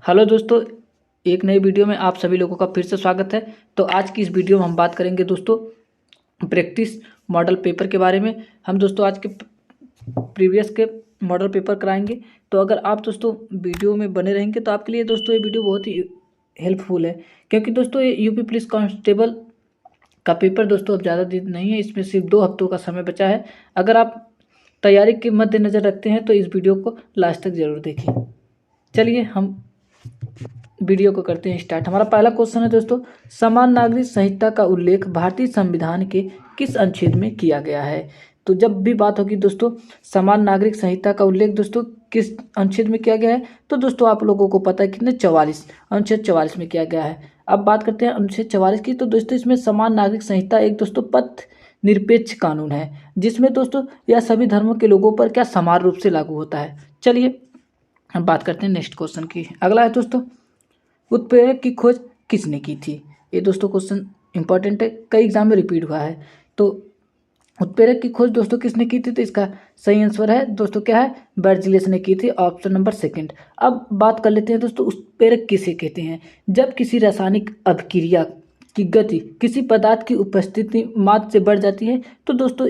Hello दोस्तों, एक नई वीडियो में आप सभी लोगों का फिर से स्वागत है। तो आज की इस वीडियो में हम बात करेंगे दोस्तों प्रैक्टिस मॉडल पेपर के बारे में। हम दोस्तों आज के प्रीवियस के मॉडल पेपर कराएंगे। तो अगर आप दोस्तों वीडियो में बने रहेंगे तो आपके लिए दोस्तों ये वीडियो बहुत ही हेल्पफुल है, क्योंकि दोस्तों ये यूपी पुलिस कांस्टेबल का पेपर दोस्तों अब ज़्यादा दिन नहीं है, इसमें सिर्फ 2 हफ्तों का समय बचा है। अगर आप तैयारी के मद्देनज़र रखते हैं तो इस वीडियो को लास्ट तक जरूर देखें। चलिए हम वीडियो को करते हैं स्टार्ट। हमारा पहला क्वेश्चन है दोस्तों, समान नागरिक संहिता का उल्लेख भारतीय संविधान के किस अनुच्छेद में किया गया है। तो जब भी बात होगी दोस्तों समान नागरिक संहिता का उल्लेख दोस्तों किस अनुच्छेद में किया गया है, तो दोस्तों आप लोगों को पता है कितने 44 अनुच्छेद 44 में किया गया है। अब बात करते हैं अनुच्छेद 44 की। तो दोस्तों इसमें समान नागरिक संहिता एक दोस्तों पथ निरपेक्ष कानून है, जिसमें दोस्तों यह सभी धर्मों के लोगों पर क्या समान रूप से लागू होता है। चलिए हम बात करते हैं नेक्स्ट क्वेश्चन की। अगला है दोस्तों, उत्प्रेरक की खोज किसने की थी। ये दोस्तों क्वेश्चन इंपॉर्टेंट है, कई एग्जाम में रिपीट हुआ है। तो उत्प्रेरक की खोज दोस्तों किसने की थी, तो इसका सही आंसर है दोस्तों क्या है, बर्जिलियस ने की थी, ऑप्शन नंबर सेकंड। अब बात कर लेते हैं दोस्तों उत्प्रेरक किसे कहते हैं। जब किसी रासायनिक अभिक्रिया की गति किसी पदार्थ की उपस्थिति मात्रा से बढ़ जाती है तो दोस्तों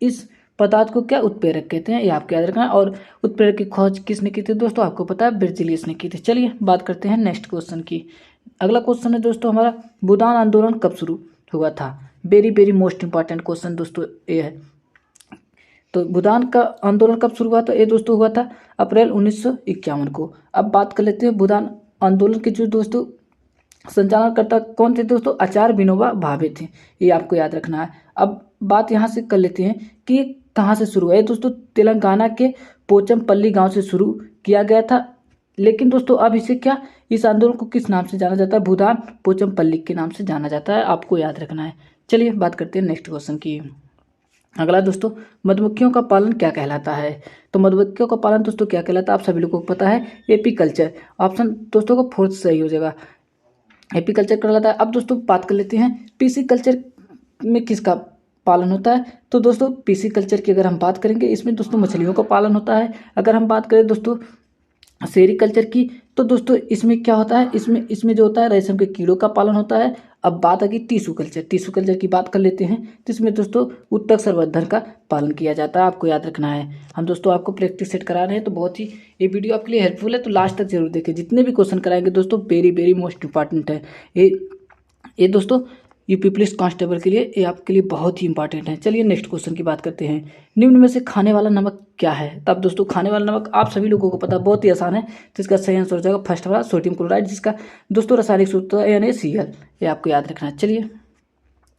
इस पदार्थ को क्या उत्प्रेरक कहते हैं, ये आपको याद रखना है। और उत्प्रेरक की खोज किसने की थी दोस्तों, आपको पता है बर्जिलियस ने की थी। चलिए बात करते हैं नेक्स्ट क्वेश्चन की। अगला क्वेश्चन है दोस्तों हमारा, भूदान आंदोलन कब शुरू हुआ था। Very very most important question दोस्तों ये है। तो भूदान का आंदोलन कब शुरू हुआ था, ये दोस्तों हुआ था अप्रैल 1951 को। अब बात कर लेते हैं भूदान आंदोलन के जो दोस्तों संचालनकर्ता कौन थे दोस्तों, आचार्य विनोबा भावे थे, ये आपको याद रखना है। अब बात यहाँ से कर लेते हैं कि ये कहाँ से शुरू है। दोस्तों तेलंगाना के पोचमपल्ली गांव से शुरू किया गया था, लेकिन दोस्तों अब इसे क्या, इस आंदोलन को किस नाम से जाना जाता है, भूदान पोचमपल्ली के नाम से जाना जाता है, आपको याद रखना है। चलिए बात करते हैं नेक्स्ट क्वेश्चन की। अगला दोस्तों, मधुमक्खियों का पालन क्या कहलाता है। तो मधुमक्खियों का पालन दोस्तों क्या कहलाता है, आप सभी लोगों को पता है, एपीकल्चर। ऑप्शन दोस्तों को फोर्थ सही हो जाएगा, एपीकल्चर कहलाता है। अब दोस्तों बात कर लेते हैं पीसी कल्चर में किसका पालन होता है। तो दोस्तों पीसी कल्चर की अगर हम बात करेंगे, इसमें दोस्तों मछलियों का पालन होता है। अगर हम बात करें दोस्तों सेरीकल्चर की, तो दोस्तों इसमें क्या होता है, इसमें जो होता है रेशम के कीड़ों का पालन होता है। अब बात आ गई टिश्यू कल्चर की बात कर लेते हैं, तो इसमें दोस्तों उत्तक संवर्धन का पालन किया जाता है, आपको याद रखना है। हम दोस्तों आपको प्रैक्टिस सेट करा रहे हैं, तो बहुत ही ये वीडियो आपके लिए हेल्पफुल है, तो लास्ट तक जरूर देखें। जितने भी क्वेश्चन कराएंगे दोस्तों वेरी वेरी मोस्ट इंपॉर्टेंट है ये दोस्तों यूपी पुलिस कांस्टेबल के लिए, ये आपके लिए बहुत ही इंपॉर्टेंट है। चलिए नेक्स्ट क्वेश्चन की बात करते हैं। निम्न में से खाने वाला नमक क्या है। तब दोस्तों खाने वाला नमक आप सभी लोगों को पता है, बहुत ही आसान है। तो इसका सही आंसर हो जाएगा फर्स्ट वाला सोडियम क्लोराइड, जिसका दोस्तों रासायनिक सूत्र है NaCl, ये आपको याद रखना है। चलिए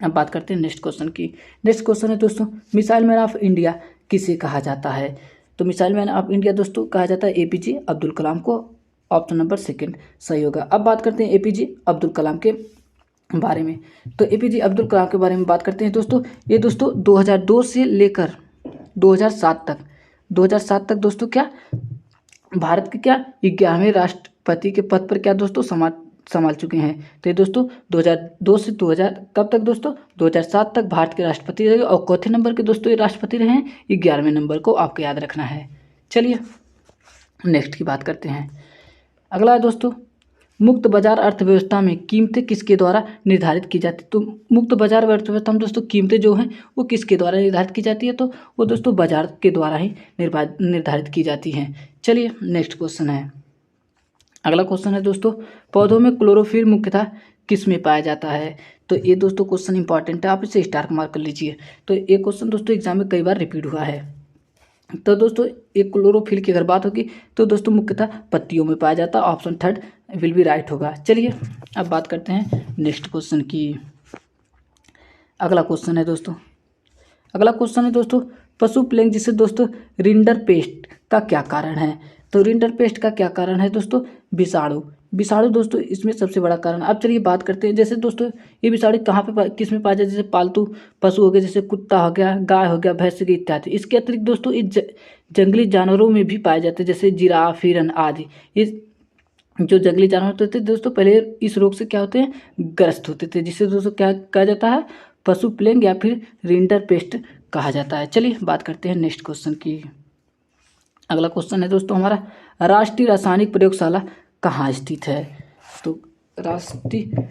अब बात करते हैं नेक्स्ट क्वेश्चन की। नेक्स्ट क्वेश्चन है दोस्तों, मिसाइल मैन ऑफ इंडिया किसे कहा जाता है। तो मिसाइल मैन ऑफ इंडिया दोस्तों कहा जाता है APJ अब्दुल कलाम को, ऑप्शन नंबर सेकंड सही होगा। अब बात करते हैं APJ अब्दुल कलाम के बारे में। तो APJ अब्दुल कलाम के बारे में बात करते हैं दोस्तों। ये दोस्तों 2002 से लेकर 2007 तक दोस्तों क्या भारत के क्या 11वें राष्ट्रपति के पद पर क्या दोस्तों संभाल चुके हैं। तो ये दोस्तों 2002 से 2000 कब तक दोस्तों 2007 तक भारत के राष्ट्रपति रहे, और चौथे नंबर के दोस्तों ये राष्ट्रपति रहे हैं 11वें नंबर को, आपको याद रखना है। चलिए नेक्स्ट की बात करते हैं। अगला है दोस्तों, मुक्त बाजार अर्थव्यवस्था में कीमतें किसके द्वारा निर्धारित की जाती है। तो मुक्त बाजार अर्थव्यवस्था में दोस्तों कीमतें जो हैं वो किसके द्वारा निर्धारित की जाती है, तो वो दोस्तों बाजार के द्वारा ही निर्धारित की जाती हैं। चलिए नेक्स्ट क्वेश्चन है। अगला क्वेश्चन है दोस्तों, पौधों में क्लोरोफिल मुख्यतः किस में पाया जाता है। तो ये दोस्तों क्वेश्चन इंपॉर्टेंट है, आप इसे स्टार मार्क कर लीजिए। तो ये क्वेश्चन दोस्तों एग्जाम में कई बार रिपीट हुआ है। तो दोस्तों एक क्लोरोफिल की अगर बात होगी तो दोस्तों मुख्यतः पत्तियों में पाया जाता है, option third will be right होगा। चलिए अब बात करते हैं नेक्स्ट क्वेश्चन की। अगला क्वेश्चन है दोस्तों, पशु प्लेग जिसे दोस्तों रिंडर पेस्ट का क्या कारण है। तो रिंडर पेस्ट का क्या कारण है दोस्तों, विषाणु दोस्तों इसमें सबसे बड़ा कारण। अब चलिए बात करते हैं, जैसे दोस्तों ये विषाणु कहाँ पे किस में पाया जाता है, जैसे पालतू पशु हो गए, जैसे कुत्ता हो गया, गाय हो गया, भैंस इत्यादि। इसके अतिरिक्त दोस्तों ये जंगली जानवरों में भी पाए जाते हैं, जैसे जिराफ, हिरन आदि। ये जो जंगली जानवर होते थे दोस्तों पहले इस रोग से क्या होते हैं, ग्रस्त होते थे, जिससे दोस्तों क्या कहा जाता है, पशु प्लेग या फिर रिंडर पेस्ट कहा जाता है। चलिए बात करते हैं नेक्स्ट क्वेश्चन की। अगला क्वेश्चन है दोस्तों हमारा, राष्ट्रीय रासायनिक प्रयोगशाला कहाँ स्थित है? तो राष्ट्रीय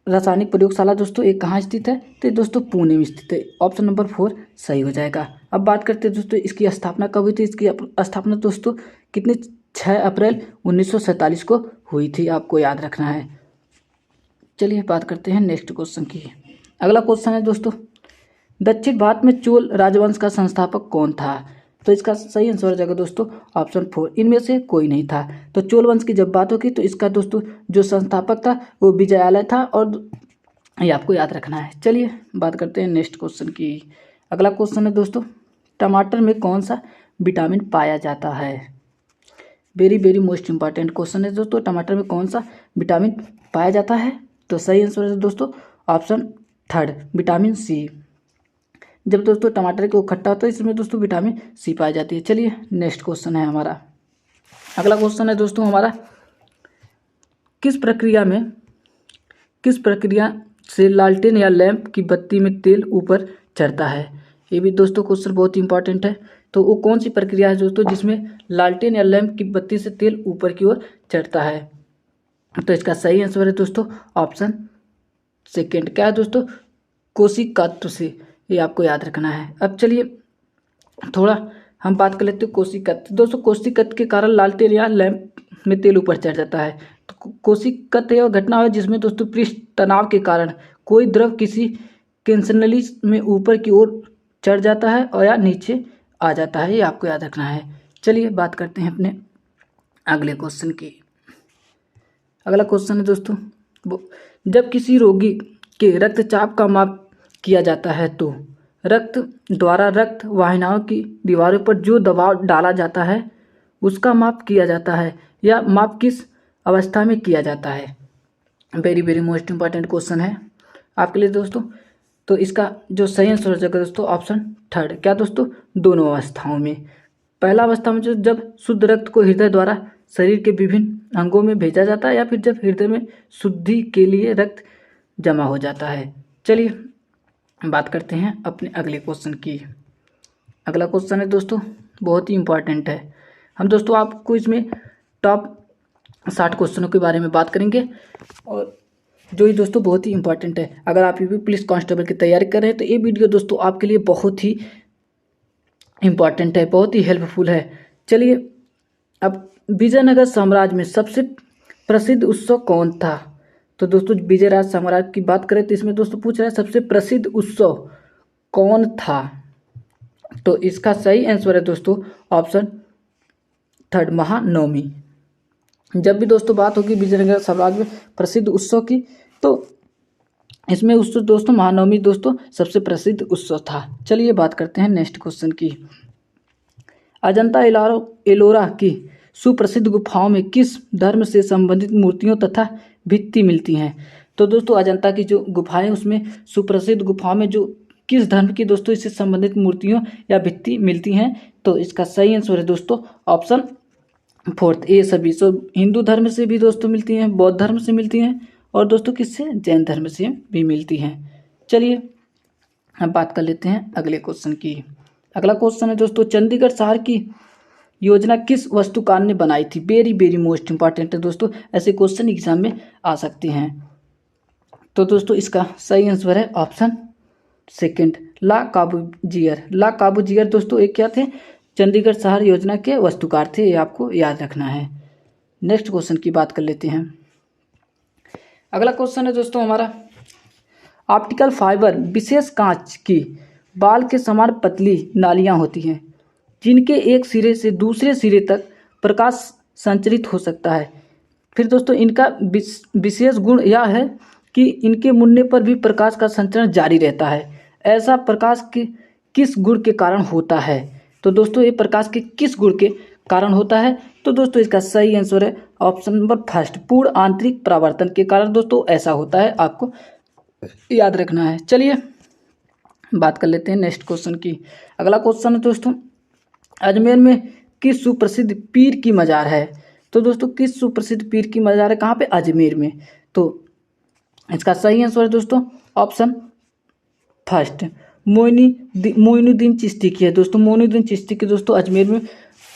रासायनिक प्रयोगशाला दोस्तों ये कहाँ स्थित है? तो दोस्तों पुणे में स्थित है। ऑप्शन नंबर 4 सही हो जाएगा। अब बात करते हैं दोस्तों इसकी स्थापना कब हुई थी। इसकी स्थापना दोस्तों कितने 6 अप्रैल 1947 को हुई थी, आपको याद रखना है। चलिए बात करते हैं नेक्स्ट क्वेश्चन की। अगला क्वेश्चन है दोस्तों, दक्षिण भारत में चोल राजवंश का संस्थापक कौन था? तो इसका सही आंसर हो जाएगा दोस्तों ऑप्शन 4, इनमें से कोई नहीं था। तो चोल वंश की जब बात होगी तो इसका दोस्तों जो संस्थापक था वो विजयालय था, और ये आपको याद रखना है। चलिए बात करते हैं नेक्स्ट क्वेश्चन की। अगला क्वेश्चन है दोस्तों, टमाटर में कौन सा विटामिन पाया जाता है? Very very most important question है दोस्तों, टमाटर में कौन सा विटामिन पाया जाता है? तो सही आंसर है दोस्तों ऑप्शन 3 विटामिन सी। जब दोस्तों टमाटर को खट्टा होता है इसमें दोस्तों विटामिन सी पाई जाती है। चलिए नेक्स्ट क्वेश्चन है हमारा। अगला क्वेश्चन है दोस्तों हमारा, किस प्रक्रिया से लालटेन या लैंप की बत्ती में तेल ऊपर चढ़ता है? ये भी दोस्तों क्वेश्चन बहुत ही इंपॉर्टेंट है। तो वो कौन सी प्रक्रिया है दोस्तों जिसमें लालटेन या लैंप की बत्ती से तेल ऊपर की ओर चढ़ता है? तो इसका सही आंसर है दोस्तों ऑप्शन 2 क्या है दोस्तों? कोशिकात्व से, ये आपको याद रखना है। अब चलिए थोड़ा हम बात कर लेते हैं कोशिकात्व। दोस्तों कोशिकात्व के कारण लालटेन या लैंप में तेल ऊपर चढ़ जाता है। तो कोशिकात्व यह घटना है जिसमें दोस्तों पृष्ठ तनाव के कारण कोई द्रव किसी केंसनली में ऊपर की ओर चढ़ जाता है और या नीचे आ जाता है, ये आपको याद रखना है। चलिए बात करते हैं अपने अगले क्वेश्चन की। अगला क्वेश्चन है दोस्तों, जब किसी रोगी के रक्तचाप का माप किया जाता है तो रक्त द्वारा रक्त वाहिनियों की दीवारों पर जो दबाव डाला जाता है उसका माप किया जाता है, या माप किस अवस्था में किया जाता है? Very very most important question है आपके लिए दोस्तों। तो इसका जो सही आंसर हो जाएगा दोस्तों ऑप्शन 3 क्या दोस्तों? दोनों अवस्थाओं में। पहला अवस्था में जो जब शुद्ध रक्त को हृदय द्वारा शरीर के विभिन्न अंगों में भेजा जाता है, या फिर जब हृदय में शुद्धि के लिए रक्त जमा हो जाता है। चलिए बात करते हैं अपने अगले क्वेश्चन की। अगला क्वेश्चन है दोस्तों बहुत ही इंपॉर्टेंट है। हम दोस्तों आपको इसमें टॉप 60 क्वेश्चनों के बारे में बात करेंगे, और जो ये दोस्तों बहुत ही इंपॉर्टेंट है। अगर आप यूपी पुलिस कांस्टेबल की तैयारी कर रहे हैं तो ये वीडियो दोस्तों आपके लिए बहुत ही इंपॉर्टेंट है, बहुत ही हेल्पफुल है। चलिए अब विजयनगर साम्राज्य में सबसे प्रसिद्ध उत्सव कौन था? तो दोस्तों विजयराज साम्राज्य की बात करें तो इसमें दोस्तों पूछ रहा है सबसे प्रसिद्ध उत्सव कौन था? तो इसका सही आंसर है दोस्तों ऑप्शन 3 महानवमी। जब भी दोस्तों बात होगी विजयनगर साम्राज्य में प्रसिद्ध उत्सव की तो इसमें उत्सव दोस्तों महानवमी दोस्तों सबसे प्रसिद्ध उत्सव था। चलिए बात करते हैं नेक्स्ट क्वेश्चन की। अजंता एलोरा की सुप्रसिद्ध गुफाओं में किस धर्म से संबंधित मूर्तियों तथा भित्ति मिलती हैं? तो दोस्तों अजंता की जो गुफाएं उसमें सुप्रसिद्ध गुफाओं में जो किस धर्म की दोस्तों इससे संबंधित मूर्तियों या भित्ति मिलती हैं? तो इसका सही आंसर है दोस्तों ऑप्शन 4 ये सभी। सो हिंदू धर्म से भी दोस्तों मिलती हैं, बौद्ध धर्म से मिलती हैं, और दोस्तों किससे? जैन धर्म से भी मिलती हैं। चलिए हम बात कर लेते हैं अगले क्वेश्चन की। अगला क्वेश्चन है दोस्तों, चंडीगढ़ शहर की योजना किस वास्तुकार ने बनाई थी? वेरी वेरी मोस्ट इंपॉर्टेंट है दोस्तों, ऐसे क्वेश्चन एग्जाम में आ सकते हैं। तो दोस्तों इसका सही आंसर है ऑप्शन 2 ला काबूजियर। ला काबूजियर दोस्तों एक क्या थे? चंडीगढ़ शहर योजना के वास्तुकार थे, ये आपको याद रखना है। नेक्स्ट क्वेश्चन की बात कर लेते हैं। अगला क्वेश्चन है दोस्तों हमारा, ऑप्टिकल फाइबर विशेष कांच की बाल के समान पतली नालियां होती हैं जिनके एक सिरे से दूसरे सिरे तक प्रकाश संचरित हो सकता है। फिर दोस्तों इनका विशेष गुण यह है कि इनके मुड़ने पर भी प्रकाश का संचरण जारी रहता है। ऐसा प्रकाश के किस गुण के कारण होता है? तो दोस्तों ये प्रकाश के किस गुण के कारण होता है? तो दोस्तों इसका सही आंसर है ऑप्शन नंबर 1 पूर्ण आंतरिक परावर्तन के कारण दोस्तों ऐसा होता है, आपको याद रखना है। चलिए बात कर लेते हैं नेक्स्ट क्वेश्चन की। अगला क्वेश्चन है दोस्तों, अजमेर में किस सुप्रसिद्ध पीर की मज़ार है? तो दोस्तों किस सुप्रसिद्ध पीर की मज़ार है कहाँ पे? अजमेर में। तो इसका सही आंसर है दोस्तों ऑप्शन 1 मोइनुद्दीन चिश्ती की है। दोस्तों मोइनुद्दीन चिश्ती की दोस्तों अजमेर में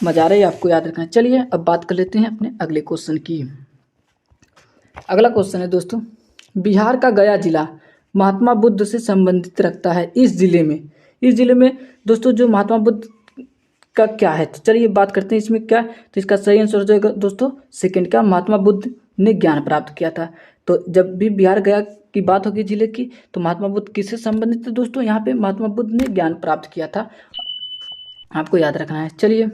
मजा आ रहा है, आपको याद रखना है। चलिए अब बात कर लेते हैं अपने अगले क्वेश्चन की। अगला क्वेश्चन है दोस्तों, बिहार का गया जिला महात्मा बुद्ध से संबंधित रखता है। इस जिले में दोस्तों जो महात्मा बुद्ध का क्या है, तो चलिए बात करते हैं इसमें क्या। तो इसका सही आंसर हो जाएगा दोस्तों सेकंड का, महात्मा बुद्ध ने ज्ञान प्राप्त किया था। तो जब भी बिहार गया की बात होगी जिले की, तो महात्मा बुद्ध किससे संबंधित है दोस्तों, यहाँ पे महात्मा बुद्ध ने ज्ञान प्राप्त किया था, आपको याद रखना है। चलिए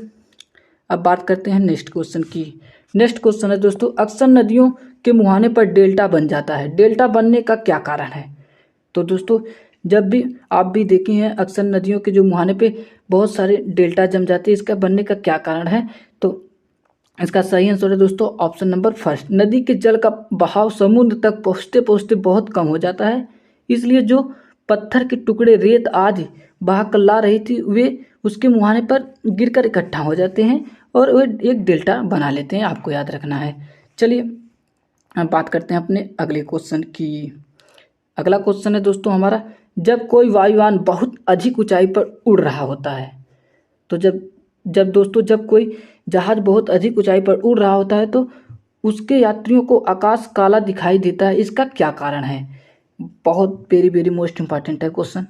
अब बात करते हैं नेक्स्ट क्वेश्चन की। नेक्स्ट क्वेश्चन है दोस्तों, अक्सर नदियों के मुहाने पर डेल्टा बन जाता है, डेल्टा बनने का क्या कारण है। तो दोस्तों जब भी आप भी देखे हैं अक्सर नदियों के जो मुहाने पे बहुत सारे डेल्टा जम जाते हैं, इसका बनने का क्या कारण है। तो इसका सही आंसर है दोस्तों ऑप्शन नंबर फर्स्ट, नदी के जल का बहाव समुद्र तक पहुँचते पहुँचते बहुत कम हो जाता है, इसलिए जो पत्थर के टुकड़े रेत आदि बहा कर ला रही थी वे उसके मुहाने पर गिरकर इकट्ठा हो जाते हैं और वे एक डेल्टा बना लेते हैं, आपको याद रखना है। चलिए अब बात करते हैं अपने अगले क्वेश्चन की। अगला क्वेश्चन है दोस्तों हमारा, जब कोई वायुयान बहुत अधिक ऊंचाई पर उड़ रहा होता है, तो जब कोई जहाज बहुत अधिक ऊंचाई पर उड़ रहा होता है तो उसके यात्रियों को आकाश काला दिखाई देता है, इसका क्या कारण है। बहुत वेरी वेरी मोस्ट इंपॉर्टेंट है क्वेश्चन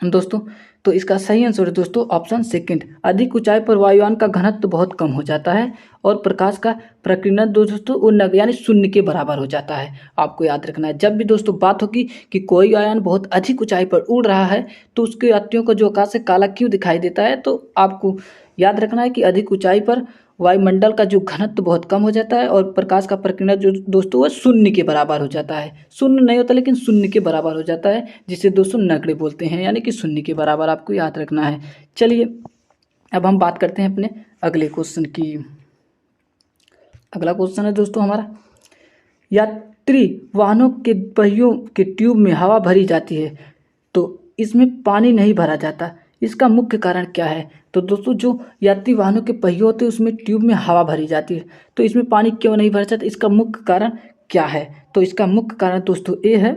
दोस्तों। तो इसका सही आंसर है दोस्तों ऑप्शन सेकंड, अधिक ऊंचाई पर वायुयान का घनत्व बहुत कम हो जाता है और प्रकाश का प्रकीर्णन दोस्तों वो यानी शून्य के बराबर हो जाता है, आपको याद रखना है। जब भी दोस्तों बात होगी कि कोई वायुयान बहुत अधिक ऊंचाई पर उड़ रहा है तो उसके यात्रियों को जो आकाश से काला क्यों दिखाई देता है, तो आपको याद रखना है कि अधिक ऊंचाई पर वायुमंडल का जो घनत्व बहुत कम हो जाता है और प्रकाश का प्रकीर्णन जो दोस्तों वह शून्य के बराबर हो जाता है, शून्य नहीं होता लेकिन शून्य के बराबर हो जाता है, जिसे दोस्तों नगण्य बोलते हैं, यानी कि शून्य के बराबर, आपको याद रखना है। चलिए अब हम बात करते हैं अपने अगले क्वेश्चन की। अगला क्वेश्चन है दोस्तों हमारा, यात्री वाहनों के पहियों के ट्यूब में हवा भरी जाती है तो इसमें पानी नहीं भरा जाता, इसका मुख्य कारण क्या है। तो दोस्तों जो यात्री वाहनों के पहिए होते हैं उसमें ट्यूब में हवा भरी जाती है, तो इसमें पानी क्यों नहीं भरा जाता, इसका मुख्य कारण क्या है। तो इसका मुख्य कारण दोस्तों ए है,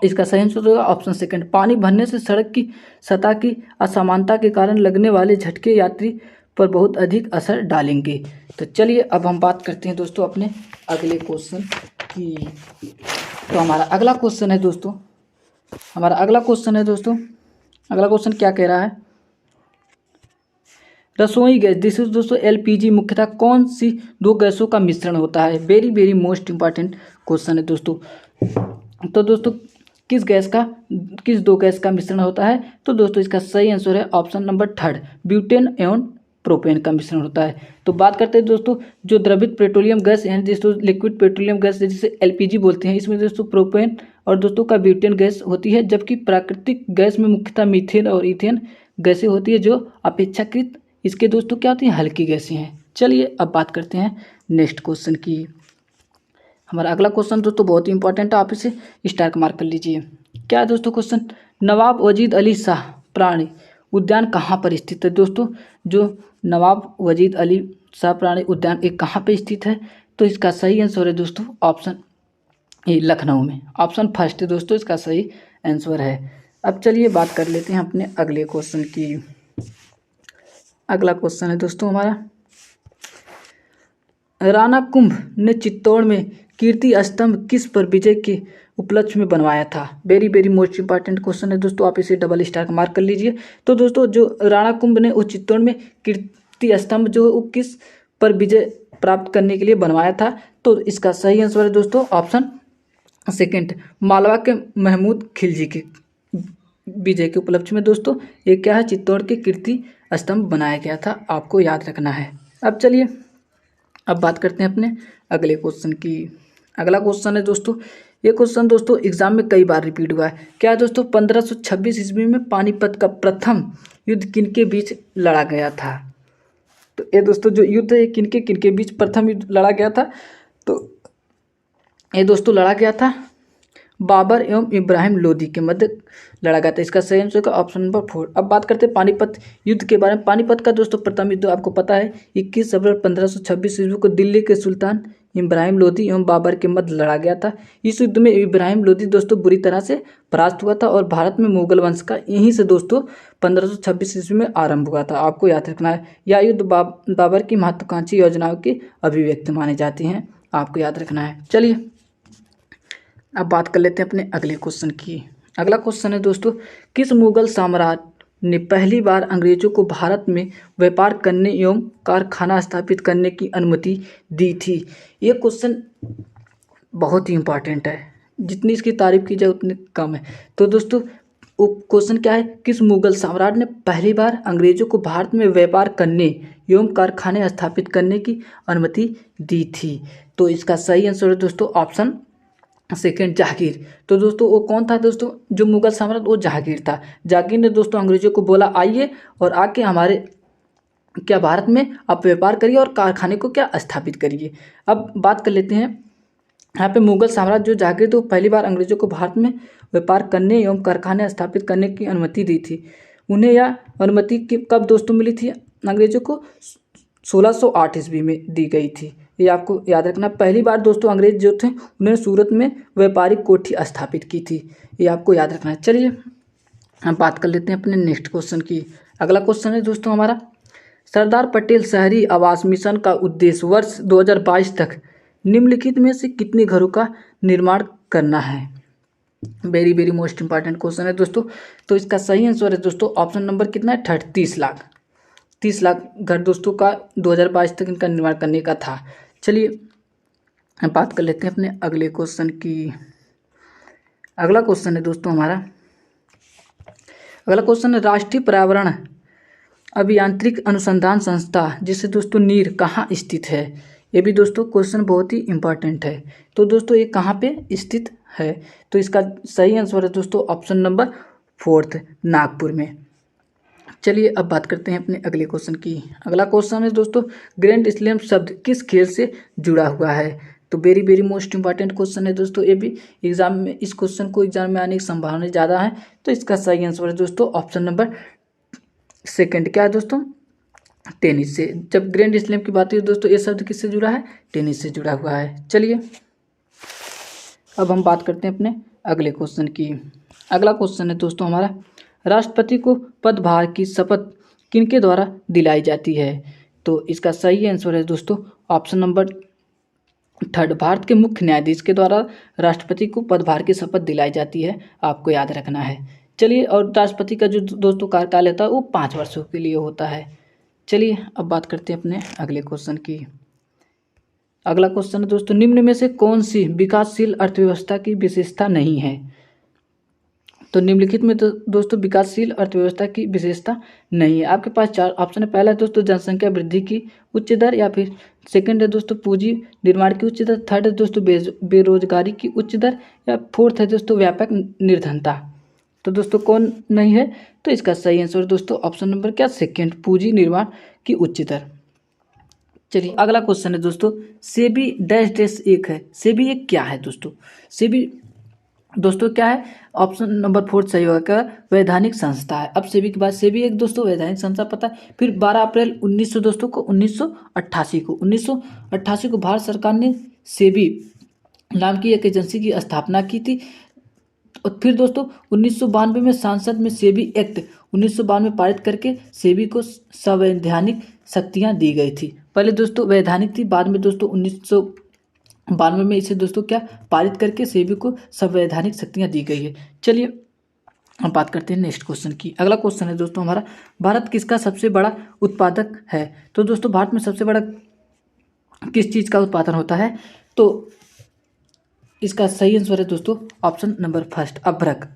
इसका सही आंसर होगा ऑप्शन सेकंड, पानी भरने से सड़क की सतह की असमानता के कारण लगने वाले झटके यात्री पर बहुत अधिक असर डालेंगे। तो चलिए अब हम बात करते हैं दोस्तों अपने अगले क्वेश्चन की। तो हमारा अगला क्वेश्चन है दोस्तों, अगला क्वेश्चन क्या कह रहा है, रसोई गैस दिस इज दोस्तों एलपीजी मुख्यतः कौन सी दो गैसों का मिश्रण होता है। Very very most important question है दोस्तों। तो दोस्तों किस दो गैस का मिश्रण होता है, तो दोस्तों इसका सही आंसर है ऑप्शन नंबर थर्ड, ब्यूटेन एवं प्रोपेन का मिश्रण होता है। तो बात करते हैं दोस्तों जो द्रवित पेट्रोलियम गैस यानी दोस्तों लिक्विड पेट्रोलियम गैस जिसे एलपीजी बोलते हैं, इसमें दोस्तों प्रोपेन और दोस्तों का ब्यूटेन गैस होती है, जबकि प्राकृतिक गैस में मुख्यतः मीथेन और इथेन गैसें होती है जो अपेक्षाकृत इसके दोस्तों क्या होती हैं, हल्की गैसें हैं। चलिए अब बात करते हैं नेक्स्ट क्वेश्चन की। हमारा अगला क्वेश्चन दोस्तों बहुत ही इंपॉर्टेंट है, आप इसे स्टार का मार्क कर लीजिए। क्या है दोस्तों क्वेश्चन, नवाब वजीद अली शाह प्राणी उद्यान कहाँ पर स्थित है। दोस्तों जो नवाब वजीद अली शाह प्राणी उद्यान एक कहाँ पर स्थित है, तो इसका सही आंसर है दोस्तों ऑप्शन ए लखनऊ में, ऑप्शन फर्स्ट है दोस्तों इसका सही आंसर है। अब चलिए बात कर लेते हैं अपने अगले क्वेश्चन की। अगला क्वेश्चन है दोस्तों हमारा, राणा कुंभ ने चित्तौड़ में कीर्ति स्तंभ किस पर विजय के उपलक्ष्य में बनवाया था। Very very most important question है दोस्तों, आप इसे डबल स्टार का मार्क कर लीजिए। तो दोस्तों जो राणा कुंभ ने उस चित्तौड़ में कीर्ति स्तंभ जो वो किस पर विजय प्राप्त करने के लिए बनवाया था, तो इसका सही आंसर है दोस्तों ऑप्शन सेकंड, मालवा के महमूद खिलजी के विजय के उपलक्ष्य में दोस्तों ये क्या है, चित्तौड़ के कीर्ति स्तंभ बनाया गया था, आपको याद रखना है। अब चलिए अब बात करते हैं अपने अगले क्वेश्चन की। अगला क्वेश्चन है दोस्तों, ये क्वेश्चन दोस्तों एग्जाम में कई बार रिपीट हुआ है। क्या है दोस्तों, 1526 ईस्वी में पानीपत का प्रथम युद्ध किनके बीच लड़ा गया था। तो ये दोस्तों जो युद्ध है किनके बीच प्रथम युद्ध लड़ा गया था, तो ये दोस्तों लड़ा गया था बाबर एवं इब्राहिम लोदी के मध्य लड़ा गया था, इसका सही आंसर का ऑप्शन नंबर 4। अब बात करते हैं पानीपत युद्ध के बारे में। पानीपत का दोस्तों प्रथम युद्ध आपको पता है 21 अप्रैल 1526 ईस्वी को दिल्ली के सुल्तान इब्राहिम लोदी एवं बाबर के मध्य लड़ा गया था। इस युद्ध में इब्राहिम लोदी दोस्तों बुरी तरह से परास्त हुआ था और भारत में मुगल वंश का यहीं से दोस्तों 1526 ईस्वी में आरंभ हुआ था। आपको याद रखना है, यह युद्ध बाबर की महत्वाकांक्षी योजनाओं की अभिव्यक्ति माने जाती हैं, आपको याद रखना है। चलिए अब बात कर लेते हैं अपने अगले क्वेश्चन की। अगला क्वेश्चन है दोस्तों, किस मुगल सम्राट ने पहली बार अंग्रेजों को भारत में व्यापार करने एवं कारखाना स्थापित करने की अनुमति दी थी? ये क्वेश्चन बहुत ही इंपॉर्टेंट है, जितनी इसकी तारीफ की जाए उतनी कम है। तो दोस्तों क्वेश्चन क्या है, किस मुगल सम्राट ने पहली बार अंग्रेजों को भारत में व्यापार करने एवं कारखाने स्थापित करने की अनुमति दी थी? तो इसका सही आंसर है दोस्तों ऑप्शन सेकेंड, जहांगीर। तो दोस्तों वो कौन था दोस्तों, जो मुगल सम्राट, वो जहांगीर था। जहांगीर ने दोस्तों अंग्रेजों को बोला आइए और आके हमारे क्या भारत में आप व्यापार करिए और कारखाने को क्या स्थापित करिए। अब बात कर लेते हैं यहाँ पे मुगल साम्राज्य जो जहांगीर थे, पहली बार अंग्रेजों को भारत में व्यापार करने एवं कारखाने स्थापित करने की अनुमति दी थी। उन्हें यह अनुमति कब दोस्तों मिली थी अंग्रेजों को? 1608 ईस्वी में दी गई थी। ये आपको याद रखना। पहली बार दोस्तों अंग्रेज जो थे उन्होंने सूरत में व्यापारिक कोठी स्थापित की थी, ये आपको याद रखना है। चलिए हम बात कर लेते हैं अपने नेक्स्ट क्वेश्चन की। अगला क्वेश्चन है दोस्तों हमारा, सरदार पटेल शहरी आवास मिशन का उद्देश्य वर्ष 2022 तक निम्नलिखित में से कितने घरों का निर्माण करना है? Very very most important question है दोस्तों। तो इसका सही आंसर है दोस्तों ऑप्शन नंबर कितना है, 30 लाख। 30 लाख घर दोस्तों का 2022 तक इनका निर्माण करने का था। चलिए हम बात कर लेते हैं अपने अगले क्वेश्चन की। अगला क्वेश्चन है दोस्तों हमारा, अगला क्वेश्चन है राष्ट्रीय पर्यावरण अभियांत्रिक अनुसंधान संस्था जिसे दोस्तों नीर कहाँ स्थित है? ये भी दोस्तों क्वेश्चन बहुत ही इंपॉर्टेंट है। तो दोस्तों ये कहाँ पे स्थित है? तो इसका सही आंसर है दोस्तों ऑप्शन नंबर 4, नागपुर में। चलिए अब बात करते हैं अपने अगले क्वेश्चन की। अगला क्वेश्चन है दोस्तों, ग्रैंड स्लैम शब्द किस खेल से जुड़ा हुआ है? तो very very most important question है दोस्तों। ये भी एग्जाम में, इस क्वेश्चन को एग्जाम में आने की संभावना ज़्यादा है। तो इसका सही आंसर है दोस्तों ऑप्शन नंबर 2, क्या है दोस्तों, टेनिस से। जब ग्रैंड स्लैम की बात है दोस्तों, ये शब्द किससे जुड़ा है? टेनिस से जुड़ा हुआ है। चलिए अब हम बात करते हैं अपने अगले क्वेश्चन की। अगला क्वेश्चन है दोस्तों हमारा, राष्ट्रपति को पदभार की शपथ किनके द्वारा दिलाई जाती है? तो इसका सही आंसर है दोस्तों ऑप्शन नंबर 3, भारत के मुख्य न्यायाधीश के द्वारा राष्ट्रपति को पदभार की शपथ दिलाई जाती है, आपको याद रखना है। चलिए, और राष्ट्रपति का जो दोस्तों कार्यकाल होता है वो 5 वर्षों के लिए होता है। चलिए अब बात करते हैं अपने अगले क्वेश्चन की। अगला क्वेश्चन है दोस्तों, निम्न में से कौन सी विकासशील अर्थव्यवस्था की विशेषता नहीं है? तो निम्नलिखित में तो दोस्तों विकासशील अर्थव्यवस्था की विशेषता नहीं है। आपके पास 4 ऑप्शन है। पहला है दोस्तों जनसंख्या वृद्धि की उच्च दर, या फिर सेकंड है दोस्तों पूंजी निर्माण की उच्च दर, थर्ड है दोस्तों बेरोजगारी की उच्च दर, या फोर्थ है दोस्तों व्यापक निर्धनता। तो दोस्तों कौन नहीं है? तो इसका सही आंसर दोस्तों ऑप्शन नंबर क्या, 2, पूंजी निर्माण की उच्च दर। चलिए अगला क्वेश्चन है दोस्तों, सेबी -1 है। सेबी एक क्या है दोस्तों? सेबी दोस्तों क्या है? ऑप्शन नंबर 4 सही होगा, वैधानिक संस्था है। अब सेबी के बाद सेबी एक दोस्तों वैधानिक संस्था पता है। फिर 12 अप्रैल 1988 को भारत सरकार ने सेबी नाम की एक एजेंसी की स्थापना की थी। और फिर दोस्तों 1992 में संसद में सेबी एक्ट 1992 पारित करके सेबी को संवैधानिक शक्तियां दी गई थी। पहले दोस्तों वैधानिक थी, बाद में दोस्तों 1992 में इसे दोस्तों क्या पारित करके सेबी को संवैधानिक शक्तियां दी गई है। चलिए हम बात करते हैं नेक्स्ट क्वेश्चन की। अगला क्वेश्चन है दोस्तों हमारा, भारत किसका सबसे बड़ा उत्पादक है? तो दोस्तों भारत में सबसे बड़ा किस चीज़ का उत्पादन होता है? तो इसका सही आंसर है दोस्तों ऑप्शन नंबर 1, अभ्रक।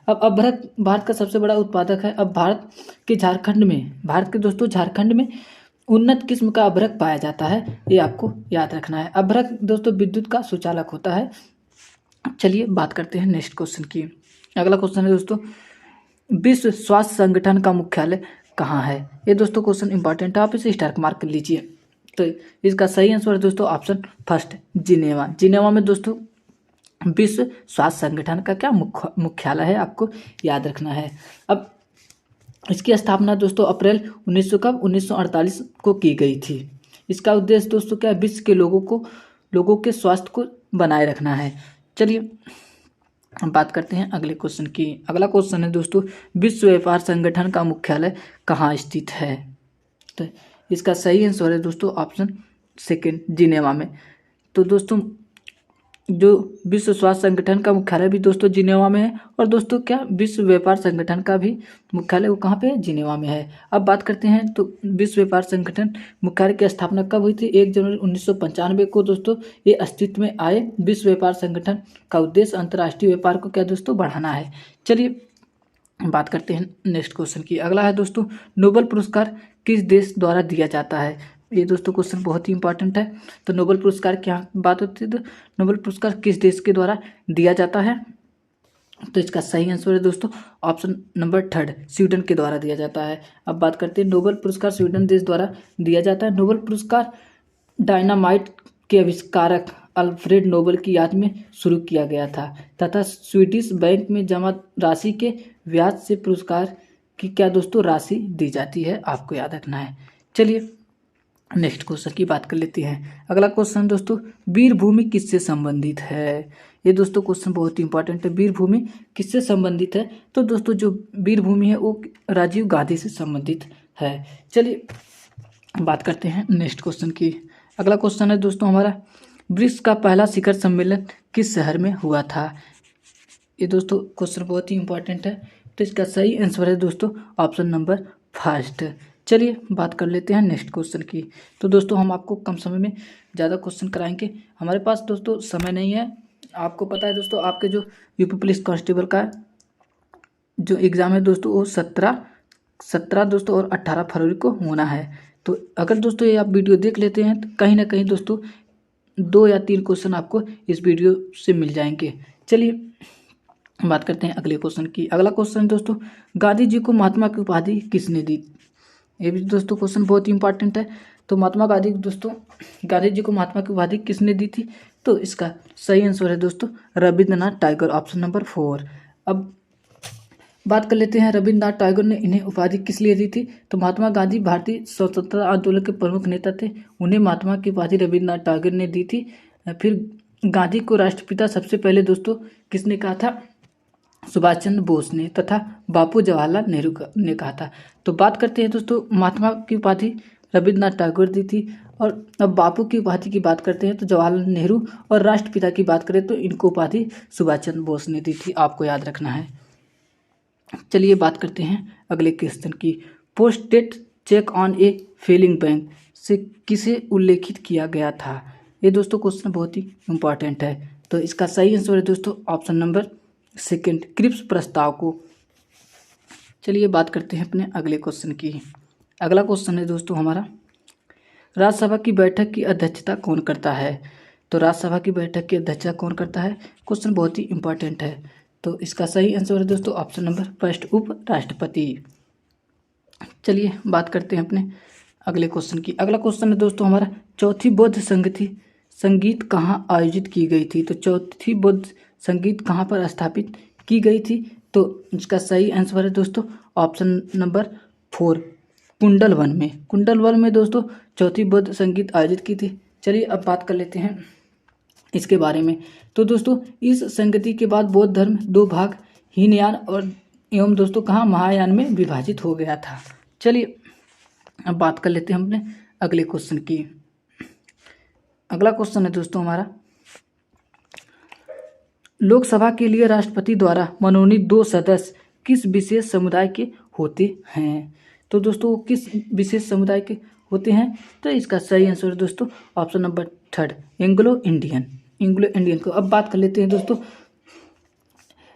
अब अभ्रक भारत का सबसे बड़ा उत्पादक है। अब भारत के दोस्तों झारखंड में उन्नत किस्म का अभ्रक पाया जाता है, ये आपको याद रखना है। अभ्रक दोस्तों विद्युत का सुचालक होता है। चलिए बात करते हैं नेक्स्ट क्वेश्चन की। अगला क्वेश्चन है दोस्तों, विश्व स्वास्थ्य संगठन का मुख्यालय कहाँ है? ये दोस्तों क्वेश्चन इंपॉर्टेंट है, आप इसे स्टार मार्क कर लीजिए। तो इसका सही आंसर है दोस्तों ऑप्शन 1, जिनेवा। जिनेवा में दोस्तों विश्व स्वास्थ्य संगठन का क्या मुख्यालय है, आपको याद रखना है। अब इसकी स्थापना दोस्तों अप्रैल 1948 को की गई थी। इसका उद्देश्य दोस्तों क्या है, विश्व के लोगों को लोगों के स्वास्थ्य को बनाए रखना है। चलिए हम बात करते हैं अगले क्वेश्चन की। अगला क्वेश्चन है दोस्तों, विश्व व्यापार संगठन का मुख्यालय कहाँ स्थित है? तो इसका सही आंसर है दोस्तों ऑप्शन सेकेंड, जिनेवा में। तो दोस्तों जो विश्व स्वास्थ्य संगठन का मुख्यालय भी दोस्तों जिनेवा में है, और दोस्तों क्या विश्व व्यापार संगठन का भी मुख्यालय वो कहाँ पे है? जिनेवा में है। अब बात करते हैं तो विश्व व्यापार संगठन मुख्यालय की स्थापना कब हुई थी? 1 जनवरी 1995 को दोस्तों ये अस्तित्व में आए। विश्व व्यापार संगठन का उद्देश्य अंतर्राष्ट्रीय व्यापार को क्या दोस्तों बढ़ाना है। चलिए बात करते हैं नेक्स्ट क्वेश्चन की। अगला है दोस्तों, नोबेल पुरस्कार किस देश द्वारा दिया जाता है? ये दोस्तों क्वेश्चन बहुत ही इंपॉर्टेंट है। तो नोबेल पुरस्कार क्या बात होती है, तो नोबेल पुरस्कार किस देश के द्वारा दिया जाता है? तो इसका सही आंसर है दोस्तों ऑप्शन नंबर थर्ड, स्वीडन के द्वारा दिया जाता है। अब बात करते हैं नोबेल पुरस्कार स्वीडन देश द्वारा दिया जाता है। नोबेल पुरस्कार डायनामाइट के आविष्कारक अल्फ्रेड नोबेल की याद में शुरू किया गया था तथा स्वीडिश बैंक में जमा राशि के ब्याज से पुरस्कार की क्या दोस्तों राशि दी जाती है, आपको याद रखना है। चलिए नेक्स्ट क्वेश्चन की बात कर लेते हैं। अगला क्वेश्चन दोस्तों, वीरभूमि किससे संबंधित है? ये दोस्तों क्वेश्चन बहुत ही इंपॉर्टेंट है। वीरभूमि किससे संबंधित है? तो दोस्तों जो वीरभूमि है वो राजीव गांधी से संबंधित है। चलिए बात करते हैं नेक्स्ट क्वेश्चन की। अगला क्वेश्चन है दोस्तों हमारा, ब्रिक्स का पहला शिखर सम्मेलन किस शहर में हुआ था? ये दोस्तों क्वेश्चन बहुत ही इंपॉर्टेंट है। तो इसका सही आंसर है दोस्तों ऑप्शन नंबर फर्स्ट। चलिए बात कर लेते हैं नेक्स्ट क्वेश्चन की। तो दोस्तों हम आपको कम समय में ज़्यादा क्वेश्चन कराएंगे, हमारे पास दोस्तों समय नहीं है। आपको पता है दोस्तों आपके जो यूपी पुलिस कांस्टेबल का जो एग्ज़ाम है दोस्तों वो 17 दोस्तों और 18 फरवरी को होना है। तो अगर दोस्तों ये आप वीडियो देख लेते हैं तो कहीं ना कहीं दोस्तों 2 या 3 क्वेश्चन आपको इस वीडियो से मिल जाएंगे। चलिए बात करते हैं अगले क्वेश्चन की। अगला क्वेश्चन दोस्तों, गांधी जी को महात्मा की उपाधि किसने दी? ये भी दोस्तों क्वेश्चन बहुत ही इंपॉर्टेंट है। तो गांधी जी को महात्मा की उपाधि किसने दी थी? तो इसका सही आंसर है दोस्तों रविंद्रनाथ टैगोर, ऑप्शन नंबर 4। अब बात कर लेते हैं रविंद्रनाथ टैगोर ने इन्हें उपाधि किस लिए दी थी? तो महात्मा गांधी भारतीय स्वतंत्रता आंदोलन के प्रमुख नेता थे, उन्हें महात्मा की उपाधि रविंद्रनाथ टैगोर ने दी थी। फिर गांधी को राष्ट्रपिता सबसे पहले दोस्तों किसने कहा था? सुभाष चंद्र बोस ने, तथा बापू जवाहरलाल नेहरू ने कहा था। तो बात करते हैं दोस्तों महात्मा की उपाधि रविंद्रनाथ टैगोर दी थी, और अब बापू की उपाधि की बात करते हैं तो जवाहरलाल नेहरू, और राष्ट्रपिता की बात करें तो इनको उपाधि सुभाष चंद्र बोस ने दी थी, आपको याद रखना है। चलिए बात करते हैं अगले क्वेश्चन की। Posted cheque on a failing bank से किसे उल्लेखित किया गया था? ये दोस्तों क्वेश्चन बहुत ही इंपॉर्टेंट है। तो इसका सही आंसर है दोस्तों ऑप्शन नंबर सेकेंड, क्रिप्स प्रस्ताव को। चलिए बात करते हैं अपने अगले क्वेश्चन की। अगला क्वेश्चन है दोस्तों हमारा, राज्यसभा की बैठक की अध्यक्षता कौन करता है? तो राज्यसभा की बैठक की अध्यक्षता कौन करता है? क्वेश्चन बहुत ही इंपॉर्टेंट है। तो इसका सही आंसर है दोस्तों ऑप्शन नंबर फर्स्ट, उपराष्ट्रपति। चलिए बात करते हैं अपने अगले क्वेश्चन की। अगला क्वेश्चन है दोस्तों हमारा, चौथी बौद्ध संगीत कहाँ आयोजित की गई थी? तो चौथी बौद्ध संगीत कहाँ पर स्थापित की गई थी? तो इसका सही आंसर है दोस्तों ऑप्शन नंबर 4, कुंडलवन में। कुंडलवन में दोस्तों चौथी बौद्ध संगीत आयोजित की थी। चलिए अब बात कर लेते हैं इसके बारे में। तो दोस्तों इस संगति के बाद बौद्ध धर्म 2 भाग, हीनयान और एवं दोस्तों कहाँ महायान में विभाजित हो गया था। चलिए अब बात कर लेते हैं अपने अगले क्वेश्चन की। अगला क्वेश्चन है दोस्तों हमारा, लोकसभा के लिए राष्ट्रपति द्वारा मनोनीत 2 सदस्य किस विशेष समुदाय के होते हैं? तो दोस्तों किस विशेष समुदाय के होते हैं? तो इसका सही आंसर है दोस्तों ऑप्शन नंबर 3, एंग्लो इंडियन को। अब बात कर लेते हैं दोस्तों,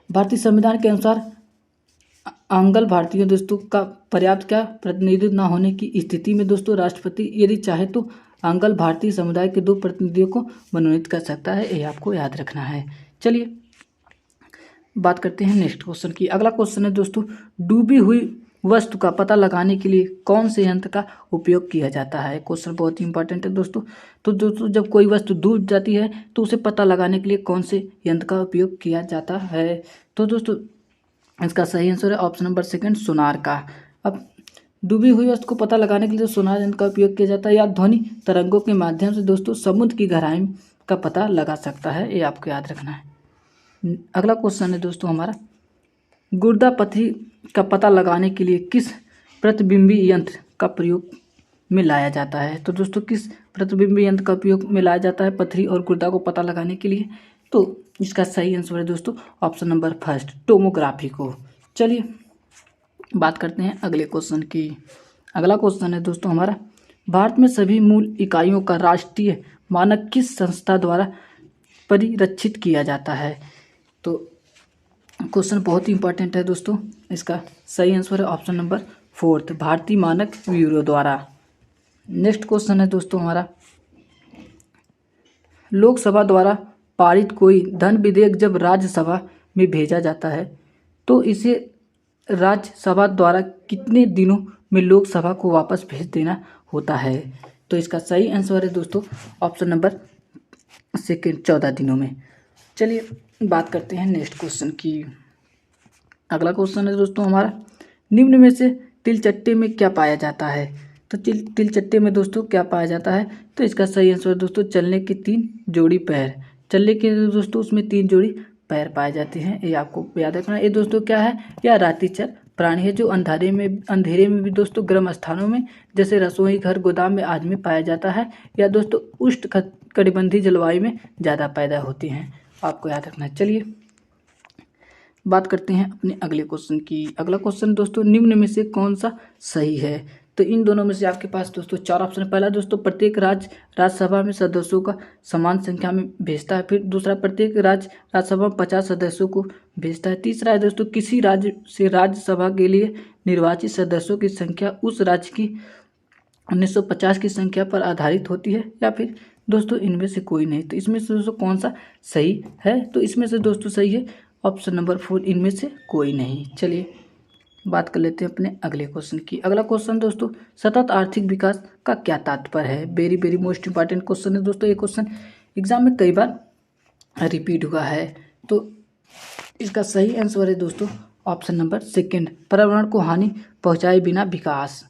भारतीय संविधान के अनुसार आंग्ल भारतीयों दोस्तों का पर्याप्त क्या प्रतिनिधित्व न होने की स्थिति में दोस्तों राष्ट्रपति यदि चाहे तो आंग्ल भारतीय समुदाय के 2 प्रतिनिधियों को मनोनीत कर सकता है, ये आपको याद रखना है। चलिए बात करते हैं नेक्स्ट क्वेश्चन की। अगला क्वेश्चन है दोस्तों, डूबी हुई वस्तु का पता लगाने के लिए कौन से यंत्र का उपयोग किया जाता है? क्वेश्चन बहुत ही इंपॉर्टेंट है दोस्तों। तो दोस्तों जब कोई वस्तु डूब जाती है तो उसे पता लगाने के लिए कौन से यंत्र का उपयोग किया जाता है? तो दोस्तों इसका सही आंसर है ऑप्शन नंबर 2, सोनार का। अब डूबी हुई वस्तु को पता लगाने के लिए सोनार यंत्र का उपयोग किया जाता है, या ध्वनि तरंगों के माध्यम से दोस्तों समुद्र की गहराई का पता लगा सकता है, ये आपको याद रखना है। अगला क्वेश्चन है दोस्तों हमारा, गुर्दा पथरी का पता लगाने के लिए किस प्रतिबिंबी यंत्र का प्रयोग में लाया जाता है? तो दोस्तों किस प्रतिबिंबी यंत्र का उपयोग में लाया जाता है पथरी और गुर्दा को पता लगाने के लिए? तो इसका सही आंसर है दोस्तों ऑप्शन नंबर फर्स्ट, टोमोग्राफी को। चलिए बात करते हैं अगले क्वेश्चन की। अगला क्वेश्चन है दोस्तों हमारा, भारत में सभी मूल इकाइयों का राष्ट्रीय मानक किस संस्था द्वारा परिरक्षित किया जाता है? तो क्वेश्चन बहुत ही इंपॉर्टेंट है दोस्तों, इसका सही आंसर है ऑप्शन नंबर फोर्थ, भारतीय मानक ब्यूरो द्वारा। नेक्स्ट क्वेश्चन है दोस्तों हमारा, लोकसभा द्वारा पारित कोई धन विधेयक जब राज्यसभा में भेजा जाता है तो इसे राज्यसभा द्वारा कितने दिनों में लोकसभा को वापस भेज देना होता है? तो इसका सही आंसर है दोस्तों ऑप्शन नंबर सेकेंड, 14 दिनों में। चलिए बात करते हैं नेक्स्ट क्वेश्चन की। अगला क्वेश्चन है दोस्तों हमारा, निम्न में से तिलचट्टे में क्या पाया जाता है? तो तिलचट्टे में दोस्तों क्या पाया जाता है? तो इसका सही आंसर है दोस्तों चलने के 3 जोड़ी पैर। चलने के दोस्तों उसमें 3 जोड़ी पैर पाए जाते हैं, ये आपको याद रखना है। ये दोस्तों क्या है? यह रातिचर प्राणी है जो अंधेरे में भी दोस्तों गर्म स्थानों में जैसे रसोई घर, गोदाम में आदि में पाया जाता है, या दोस्तों उष्ण कटिबंधीय जलवायु में ज़्यादा पैदा होती हैं, आपको याद रखना है। चलिए बात करते हैं अपने अगले क्वेश्चन की। अगला क्वेश्चन दोस्तों, निम्न में से कौन सा सही है? तो इन दोनों में से आपके पास दोस्तों 4 ऑप्शन है। पहला दोस्तों, प्रत्येक राज्य राज्यसभा में सदस्यों का समान संख्या में भेजता है। फिर दूसरा, प्रत्येक राज्य राज्यसभा में 50 सदस्यों को भेजता है। तीसरा है दोस्तों, किसी राज्य से राज्यसभा के लिए निर्वाचित सदस्यों की संख्या उस राज्य की 1950 की संख्या पर आधारित होती है। या फिर दोस्तों इनमें से कोई नहीं। तो इसमें से दोस्तों कौन सा सही है? तो इसमें से दोस्तों सही है ऑप्शन नंबर 4, इनमें से कोई नहीं। चलिए बात कर लेते हैं अपने अगले क्वेश्चन की। अगला क्वेश्चन दोस्तों, सतत आर्थिक विकास का क्या तात्पर्य है? वेरी मोस्ट इंपॉर्टेंट क्वेश्चन है दोस्तों। ये क्वेश्चन एग्जाम में कई बार रिपीट हुआ है। तो इसका सही आंसर है दोस्तों ऑप्शन नंबर सेकंड, पर्यावरण को हानि पहुंचाए बिना विकास।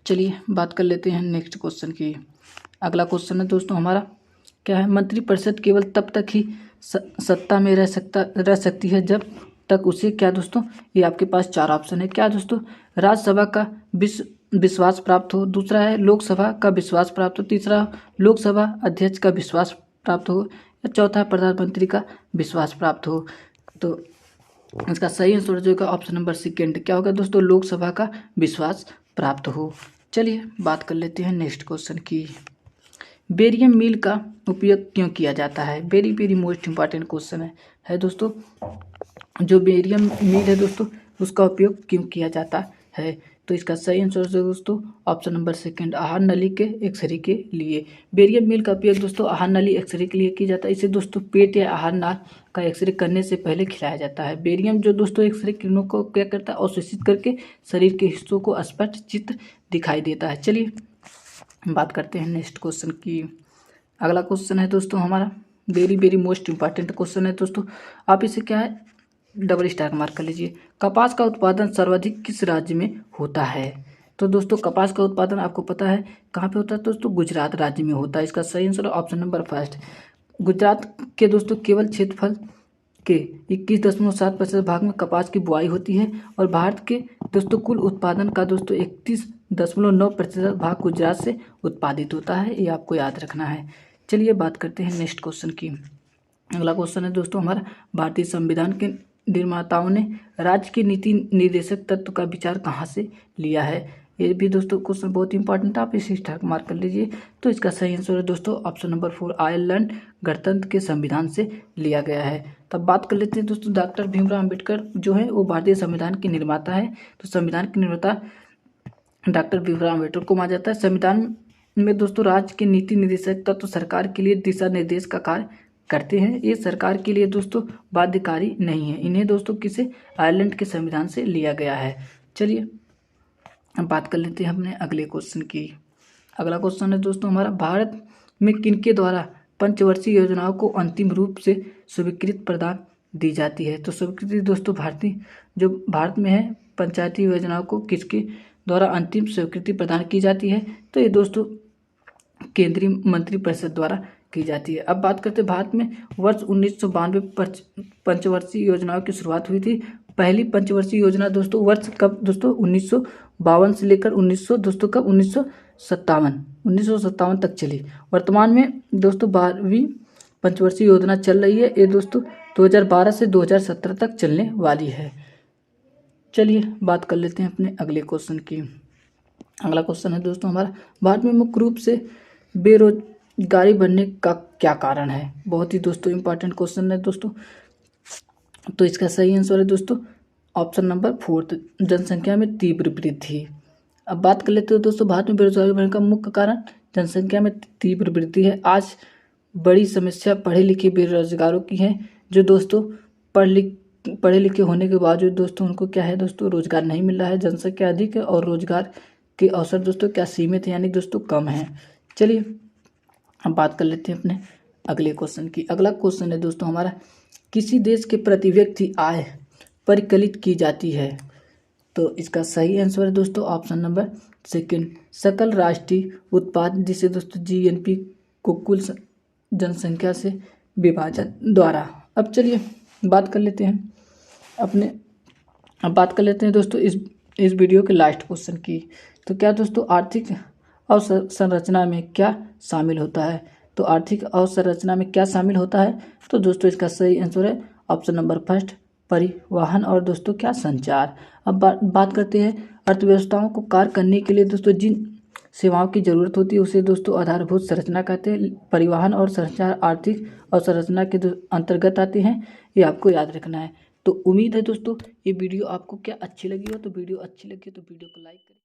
चलिए बात कर लेते हैं नेक्स्ट क्वेश्चन की। अगला क्वेश्चन है दोस्तों हमारा, क्या है? मंत्रिपरिषद केवल तब तक ही सत्ता में रह सकती है जब तक उसे क्या दोस्तों, ये आपके पास 4 ऑप्शन है। क्या दोस्तों? राज्यसभा का विश्वास प्राप्त हो, दूसरा है लोकसभा का विश्वास प्राप्त हो, तीसरा लोकसभा अध्यक्ष का विश्वास प्राप्त हो, या चौथा प्रधानमंत्री का विश्वास प्राप्त हो। तो इसका सही आंसर जो होगा ऑप्शन नंबर सेकंड, क्या होगा दोस्तों? लोकसभा का विश्वास प्राप्त हो। चलिए बात कर लेते हैं नेक्स्ट क्वेश्चन की। बेरियम मील का उपयोग क्यों किया जाता है? वेरी मोस्ट इंपॉर्टेंट क्वेश्चन है दोस्तों। जो बेरियम मील है दोस्तों उसका उपयोग क्यों किया जाता है? तो इसका सही आंसर है दोस्तों ऑप्शन नंबर सेकंड, आहार नली के एक्सरे के लिए। बेरियम मील का उपयोग दोस्तों आहार नली एक्सरे के लिए किया जाता है। इसे दोस्तों पेट या आहार नाल का एक्सरे करने से पहले खिलाया जाता है। बेरियम जो दोस्तों एक्सरे किरणों को क्या करता है? अवशोषित करके शरीर के हिस्सों को स्पष्ट चित्र दिखाई देता है। चलिए बात करते हैं नेक्स्ट क्वेश्चन की। अगला क्वेश्चन है दोस्तों हमारा, वेरी मोस्ट इंपॉर्टेंट क्वेश्चन है दोस्तों। आप इसे क्या है डबल स्टार मार्क कर लीजिए। कपास का उत्पादन सर्वाधिक किस राज्य में होता है? तो दोस्तों कपास का उत्पादन आपको पता है कहाँ पे होता है दोस्तों? गुजरात राज्य में होता है। इसका सही answer option number first. Gujarat के दोस्तों केवल क्षेत्रफल के 21.7% भाग में कपास की बुआई होती है, और भारत के दोस्तों कुल उत्पादन का दोस्तों 31.9% भाग गुजरात से उत्पादित होता है, ये आपको याद रखना है। चलिए बात करते हैं नेक्स्ट क्वेश्चन की। अगला क्वेश्चन है दोस्तों हमारा, भारतीय संविधान के निर्माताओं ने राज्य के नीति निर्देशक तत्व का विचार कहाँ से लिया है? ये भी दोस्तों क्वेश्चन बहुत इंपॉर्टेंट है, आप इसे स्टार मार्क कर लीजिए। तो इसका सही आंसर है दोस्तों ऑप्शन नंबर 4, आयरलैंड गणतंत्र के संविधान से लिया गया है। तब बात कर लेते हैं दोस्तों, डॉक्टर भीमराव अम्बेडकर जो है वो भारतीय संविधान के निर्माता है। तो संविधान के निर्माता डॉक्टर भीमराव अम्बेडकर को माना जाता है। संविधान में दोस्तों राज्य के नीति निर्देशक तत्व सरकार के लिए दिशा निर्देश का कार्य करते हैं। ये सरकार के लिए दोस्तों बाध्यकारी नहीं है। इन्हें दोस्तों किसे आयरलैंड के संविधान से लिया गया है। चलिए अब बात कर लेते हैं अपने अगले क्वेश्चन की। अगला क्वेश्चन है दोस्तों हमारा, भारत में किनके द्वारा पंचवर्षीय योजनाओं को अंतिम रूप से स्वीकृति प्रदान दी जाती है? तो स्वीकृति दोस्तों भारत में है पंचायती योजनाओं को किसके द्वारा अंतिम स्वीकृति प्रदान की जाती है? तो ये दोस्तों केंद्रीय मंत्रिपरिषद द्वारा की जाती है। अब बात करते हैं भारत में वर्ष 1992 पंचवर्षीय योजनाओं की शुरुआत हुई थी। पहली पंचवर्षीय योजना दोस्तों वर्ष कब दोस्तों 1952 से लेकर 1957 तक चली। वर्तमान में दोस्तों 12वीं पंचवर्षीय योजना चल रही है। ये दोस्तों 2012 से 2017 तक चलने वाली है। चलिए बात कर लेते हैं अपने अगले क्वेश्चन की। अगला क्वेश्चन है दोस्तों हमारा, भारत में मुख्य रूप से बेरोजगारी बढ़ने का क्या कारण है। बहुत ही दोस्तों इंपॉर्टेंट क्वेश्चन है दोस्तों। तो इसका सही आंसर है दोस्तों ऑप्शन नंबर 4, जनसंख्या में तीव्र वृद्धि। अब बात कर लेते हैं दोस्तों भारत में बेरोजगारी बढ़ने का मुख्य कारण जनसंख्या में तीव्र वृद्धि है। आज बड़ी समस्या पढ़े लिखे बेरोजगारों की है, जो दोस्तों पढ़े लिखे होने के बावजूद दोस्तों उनको क्या है दोस्तों रोजगार नहीं मिल रहा है। जनसंख्या अधिक है और रोजगार के अवसर दोस्तों क्या सीमित है, यानी दोस्तों कम है। चलिए हम बात कर लेते हैं अपने अगले क्वेश्चन की। अगला क्वेश्चन है दोस्तों हमारा, किसी देश के प्रति व्यक्ति आय परिकलित की जाती है। तो इसका सही आंसर है दोस्तों ऑप्शन नंबर 2, सकल राष्ट्रीय उत्पाद, जिसे दोस्तों जीएनपी को कुल जनसंख्या से विभाजन द्वारा। अब चलिए बात कर लेते हैं दोस्तों इस वीडियो के लास्ट क्वेश्चन की। तो क्या दोस्तों आर्थिक अवसंरचना में क्या शामिल होता है। तो आर्थिक अवसंरचना में क्या शामिल होता है, तो दोस्तों इसका सही आंसर है ऑप्शन नंबर 1, परिवहन और दोस्तों क्या संचार। अब बात करते हैं अर्थव्यवस्थाओं को कार्य करने के लिए दोस्तों जिन सेवाओं की जरूरत होती है उसे दोस्तों आधारभूत संरचना कहते हैं। परिवहन और संचार आर्थिक अवसंरचना के अंतर्गत आते हैं, ये आपको याद रखना है। तो उम्मीद है दोस्तों ये वीडियो आपको क्या अच्छी लगी हो। तो वीडियो अच्छी लगी हो तो वीडियो को लाइक करें।